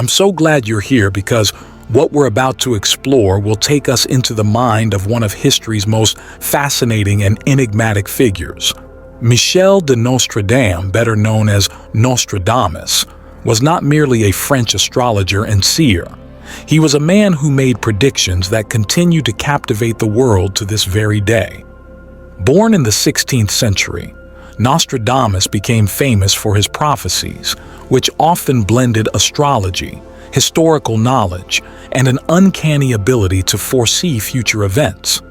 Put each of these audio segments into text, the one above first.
I'm so glad you're here because what we're about to explore will take us into the mind of one of history's most fascinating and enigmatic figures. Michel de Nostradamus, better known as Nostradamus, was not merely a French astrologer and seer. He was a man who made predictions that continue to captivate the world to this very day. Born in the 16th century, Nostradamus became famous for his prophecies, which often blended astrology, historical knowledge, and an uncanny ability to foresee future events.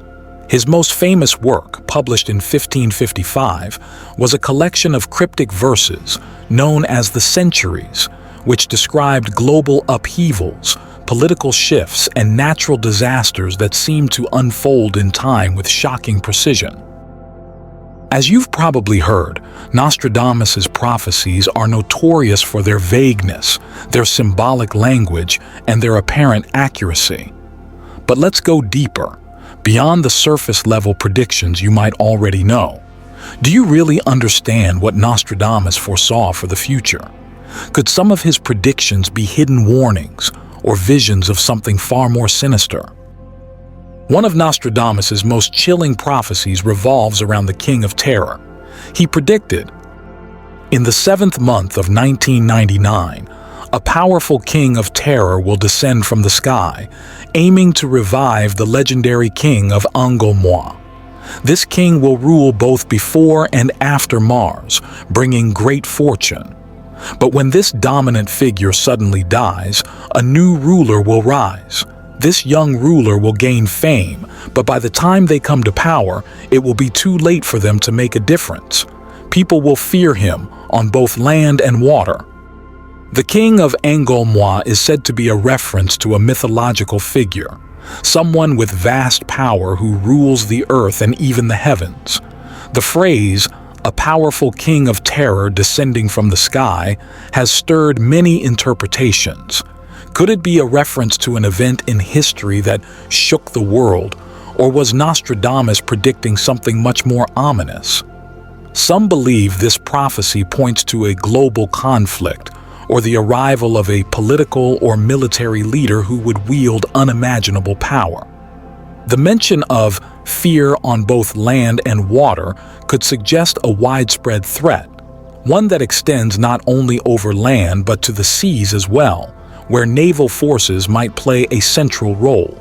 His most famous work, published in 1555, was a collection of cryptic verses known as the Centuries, which described global upheavals, political shifts, and natural disasters that seemed to unfold in time with shocking precision. As you've probably heard, Nostradamus's prophecies are notorious for their vagueness, their symbolic language, and their apparent accuracy. But let's go deeper, beyond the surface-level predictions you might already know. Do you really understand what Nostradamus foresaw for the future? Could some of his predictions be hidden warnings or visions of something far more sinister? One of Nostradamus's most chilling prophecies revolves around the King of Terror. He predicted, in the 7th month of 1999, a powerful king of terror will descend from the sky, aiming to revive the legendary king of Anglemois. This king will rule both before and after Mars, bringing great fortune. But when this dominant figure suddenly dies, a new ruler will rise. This young ruler will gain fame, but by the time they come to power, it will be too late for them to make a difference. People will fear him on both land and water. The king of Anglemois is said to be a reference to a mythological figure, someone with vast power who rules the earth and even the heavens. The phrase, "a powerful king of terror descending from the sky," has stirred many interpretations. Could it be a reference to an event in history that shook the world, or was Nostradamus predicting something much more ominous? Some believe this prophecy points to a global conflict, or the arrival of a political or military leader who would wield unimaginable power. The mention of fear on both land and water could suggest a widespread threat, one that extends not only over land but to the seas as well, where naval forces might play a central role.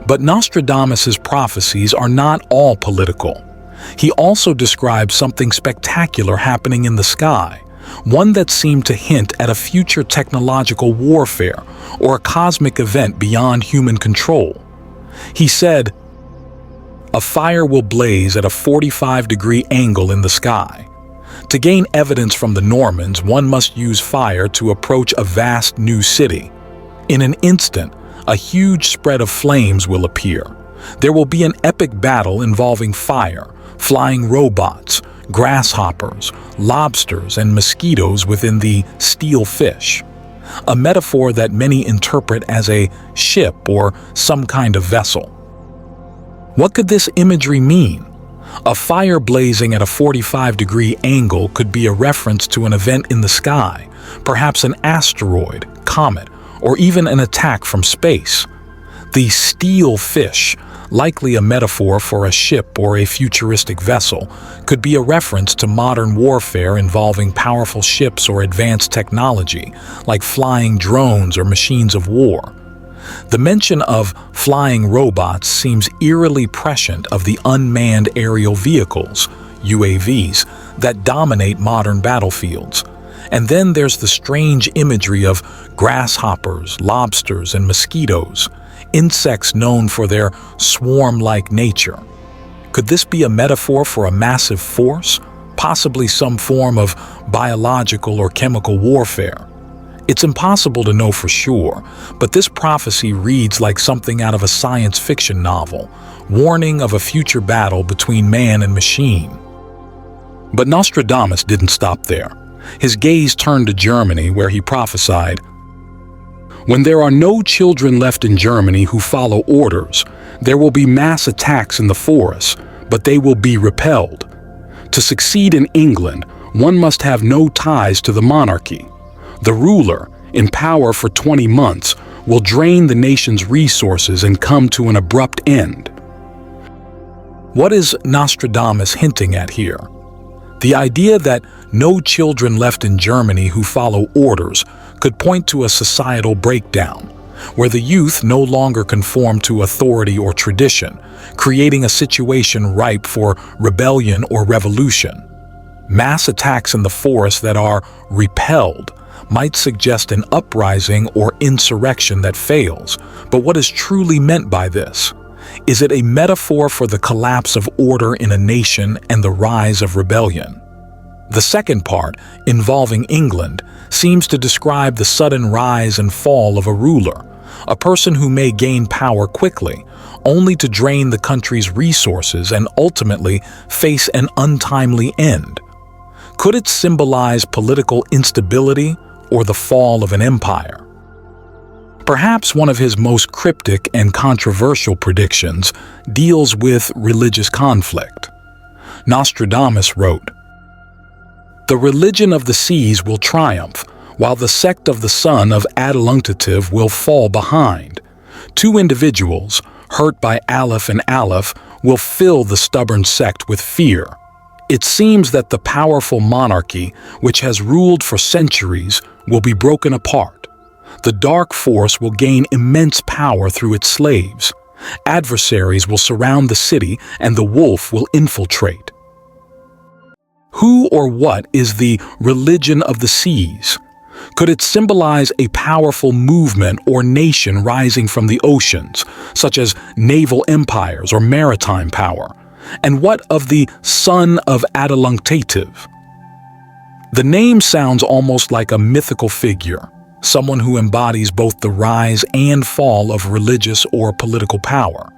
But Nostradamus's prophecies are not all political. He also described something spectacular happening in the sky, one that seemed to hint at a future technological warfare or a cosmic event beyond human control. He said, "A fire will blaze at a 45-degree angle in the sky. To gain evidence from the Normans, one must use fire to approach a vast new city. In an instant, a huge spread of flames will appear. There will be an epic battle involving fire, flying robots, grasshoppers, lobsters, and mosquitoes within the steel fish, a metaphor that many interpret as a ship or some kind of vessel." What could this imagery mean? A fire blazing at a 45-degree angle could be a reference to an event in the sky, perhaps an asteroid, comet, or even an attack from space. The steel fish, likely a metaphor for a ship or a futuristic vessel, could be a reference to modern warfare involving powerful ships or advanced technology, like flying drones or machines of war. The mention of flying robots seems eerily prescient of the unmanned aerial vehicles, UAVs, that dominate modern battlefields. And then there's the strange imagery of grasshoppers, lobsters, and mosquitoes, insects known for their swarm-like nature. Could this be a metaphor for a massive force, possibly some form of biological or chemical warfare? It's impossible to know for sure, but this prophecy reads like something out of a science fiction novel, warning of a future battle between man and machine. But Nostradamus didn't stop there. His gaze turned to Germany, where he prophesied, "When there are no children left in Germany who follow orders, there will be mass attacks in the forests, but they will be repelled. To succeed in England, one must have no ties to the monarchy. The ruler, in power for 20 months, will drain the nation's resources and come to an abrupt end. What is Nostradamus hinting at here? The idea that no children left in Germany who follow orders could point to a societal breakdown, where the youth no longer conform to authority or tradition, creating a situation ripe for rebellion or revolution. Mass attacks in the forest that are repelled might suggest an uprising or insurrection that fails, but what is truly meant by this? Is it a metaphor for the collapse of order in a nation and the rise of rebellion? The second part, involving England, seems to describe the sudden rise and fall of a ruler, a person who may gain power quickly, only to drain the country's resources and ultimately face an untimely end. Could it symbolize political instability or the fall of an empire? Perhaps one of his most cryptic and controversial predictions deals with religious conflict. Nostradamus wrote, "The religion of the seas will triumph, while the sect of the son of Adelunctative will fall behind. Two individuals, hurt by Aleph and Aleph, will fill the stubborn sect with fear. It seems that the powerful monarchy, which has ruled for centuries, will be broken apart. The dark force will gain immense power through its slaves. Adversaries will surround the city, and the wolf will infiltrate." Who or what is the religion of the seas? Could it symbolize a powerful movement or nation rising from the oceans, such as naval empires or maritime power? And what of the son of Adelunctative? The name sounds almost like a mythical figure, someone who embodies both the rise and fall of religious or political power.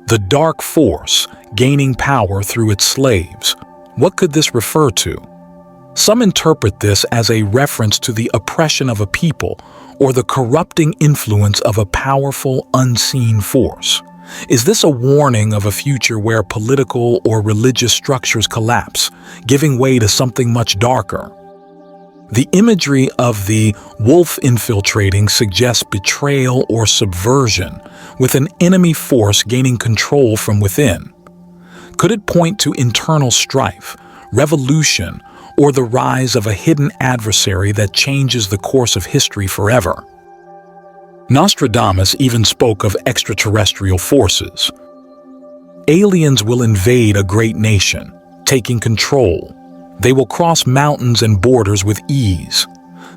The dark force, gaining power through its slaves. What could this refer to? Some interpret this as a reference to the oppression of a people or the corrupting influence of a powerful, unseen force. Is this a warning of a future where political or religious structures collapse, giving way to something much darker? The imagery of the wolf infiltrating suggests betrayal or subversion, with an enemy force gaining control from within. Could it point to internal strife, revolution, or the rise of a hidden adversary that changes the course of history forever? Nostradamus even spoke of extraterrestrial forces. Aliens will invade a great nation, taking control. They will cross mountains and borders with ease.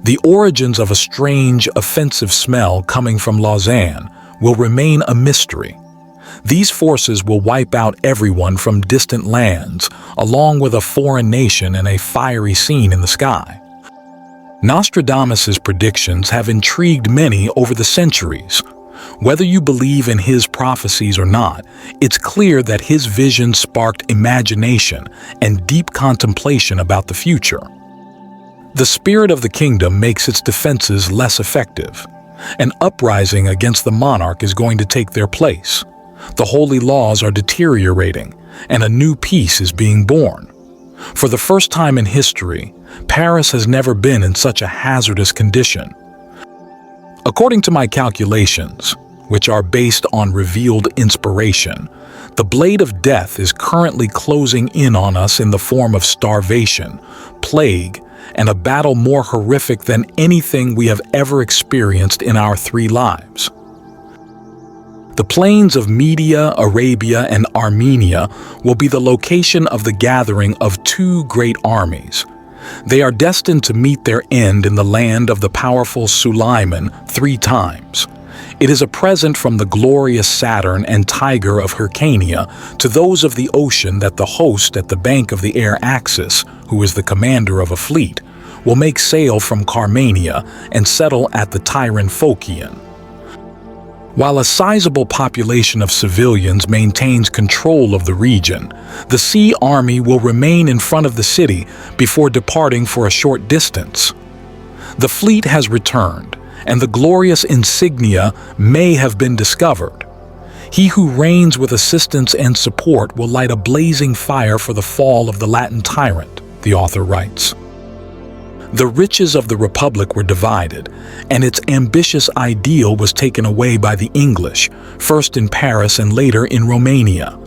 The origins of a strange, offensive smell coming from Lausanne will remain a mystery. These forces will wipe out everyone from distant lands, along with a foreign nation and a fiery scene in the sky. Nostradamus's predictions have intrigued many over the centuries. Whether you believe in his prophecies or not, it's clear that his vision sparked imagination and deep contemplation about the future. The spirit of the kingdom makes its defenses less effective. An uprising against the monarch is going to take their place. The holy laws are deteriorating, and a new peace is being born. For the first time in history, Paris has never been in such a hazardous condition. According to my calculations, which are based on revealed inspiration, the blade of death is currently closing in on us in the form of starvation, plague, and a battle more horrific than anything we have ever experienced in our 3 lives. The plains of Media, Arabia, and Armenia will be the location of the gathering of 2 great armies. They are destined to meet their end in the land of the powerful Suleiman 3 times. It is a present from the glorious Saturn and Tiger of Hyrcania to those of the ocean that the host at the bank of the air Axis, who is the commander of a fleet, will make sail from Carmania and settle at the Tyrant Phocian. While a sizable population of civilians maintains control of the region, the sea army will remain in front of the city before departing for a short distance. The fleet has returned, and the glorious insignia may have been discovered. He who reigns with assistance and support will light a blazing fire for the fall of the Latin tyrant, the author writes. The riches of the Republic were divided, and its ambitious ideal was taken away by the English, first in Paris and later in Romania.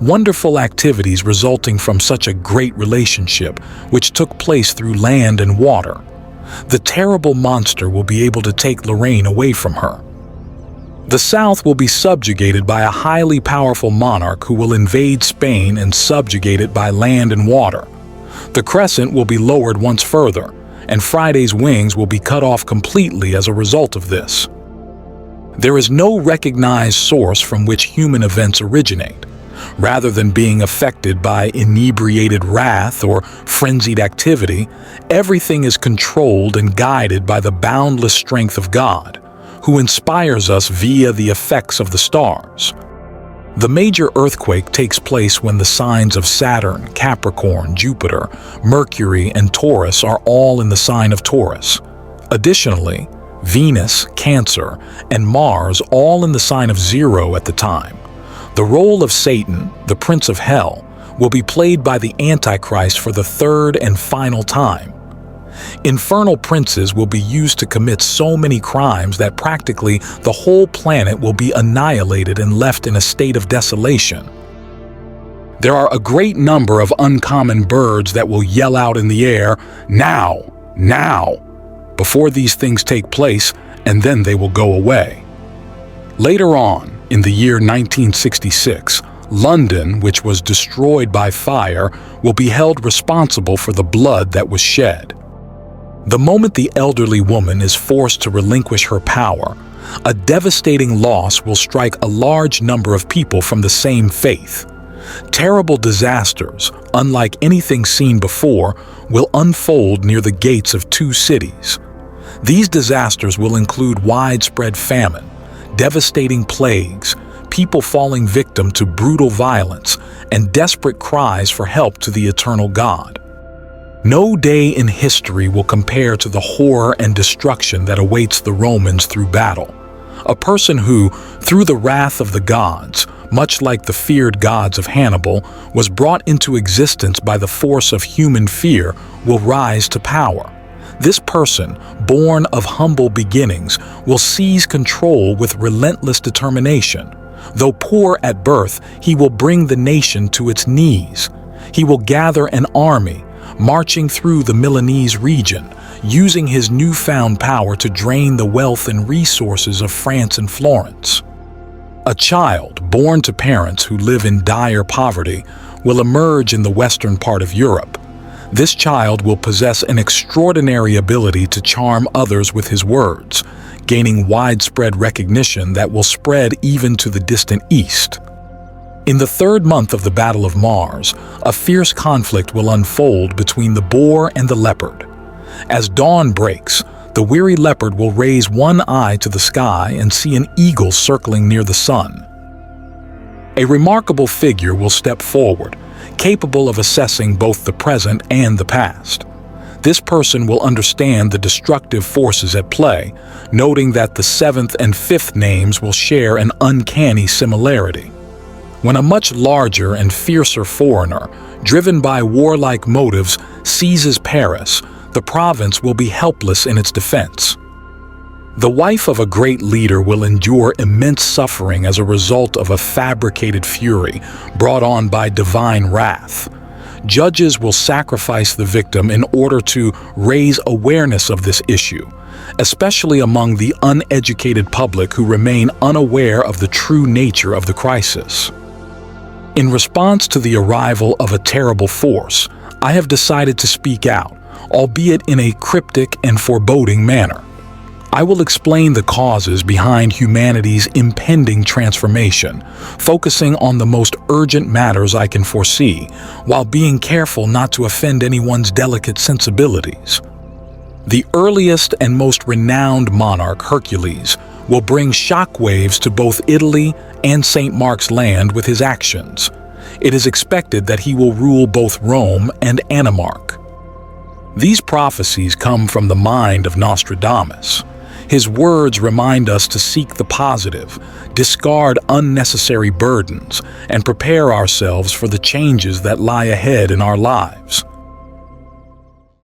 Wonderful activities resulting from such a great relationship, which took place through land and water. The terrible monster will be able to take Lorraine away from her. The South will be subjugated by a highly powerful monarch who will invade Spain and subjugate it by land and water. The crescent will be lowered once further, and Friday's wings will be cut off completely as a result of this. There is no recognized source from which human events originate. Rather than being affected by inebriated wrath or frenzied activity, everything is controlled and guided by the boundless strength of God, who inspires us via the effects of the stars. The major earthquake takes place when the signs of Saturn, Capricorn, Jupiter, Mercury, and Taurus are all in the sign of Taurus. Additionally, Venus, Cancer, and Mars all in the sign of Zero at the time. The role of Satan, the prince of hell, will be played by the Antichrist for the third and final time. Infernal princes will be used to commit so many crimes that practically the whole planet will be annihilated and left in a state of desolation. There are a great number of uncommon birds that will yell out in the air, "Now! Now!" before these things take place, and then they will go away. Later on, in the year 1966, London, which was destroyed by fire, will be held responsible for the blood that was shed. The moment the elderly woman is forced to relinquish her power, a devastating loss will strike a large number of people from the same faith. Terrible disasters, unlike anything seen before, will unfold near the gates of two cities. These disasters will include widespread famine, devastating plagues, people falling victim to brutal violence, and desperate cries for help to the eternal God. No day in history will compare to the horror and destruction that awaits the Romans through battle. A person who, through the wrath of the gods, much like the feared gods of Hannibal, was brought into existence by the force of human fear, will rise to power. This person, born of humble beginnings, will seize control with relentless determination. Though poor at birth, he will bring the nation to its knees. He will gather an army, marching through the Milanese region, using his newfound power to drain the wealth and resources of France and Florence. A child born to parents who live in dire poverty will emerge in the western part of Europe. This child will possess an extraordinary ability to charm others with his words, gaining widespread recognition that will spread even to the distant east. In the third month of the Battle of Mars, a fierce conflict will unfold between the boar and the leopard. As dawn breaks, the weary leopard will raise one eye to the sky and see an eagle circling near the sun. A remarkable figure will step forward, capable of assessing both the present and the past. This person will understand the destructive forces at play, noting that the seventh and fifth names will share an uncanny similarity. When a much larger and fiercer foreigner, driven by warlike motives, seizes Paris, the province will be helpless in its defense. The wife of a great leader will endure immense suffering as a result of a fabricated fury brought on by divine wrath. Judges will sacrifice the victim in order to raise awareness of this issue, especially among the uneducated public who remain unaware of the true nature of the crisis. In response to the arrival of a terrible force, I have decided to speak out, albeit in a cryptic and foreboding manner. I will explain the causes behind humanity's impending transformation, focusing on the most urgent matters I can foresee, while being careful not to offend anyone's delicate sensibilities. The earliest and most renowned monarch, Hercules, will bring shockwaves to both Italy and St. Mark's Land with his actions. It is expected that he will rule both Rome and Animarch. These prophecies come from the mind of Nostradamus. His words remind us to seek the positive, discard unnecessary burdens, and prepare ourselves for the changes that lie ahead in our lives.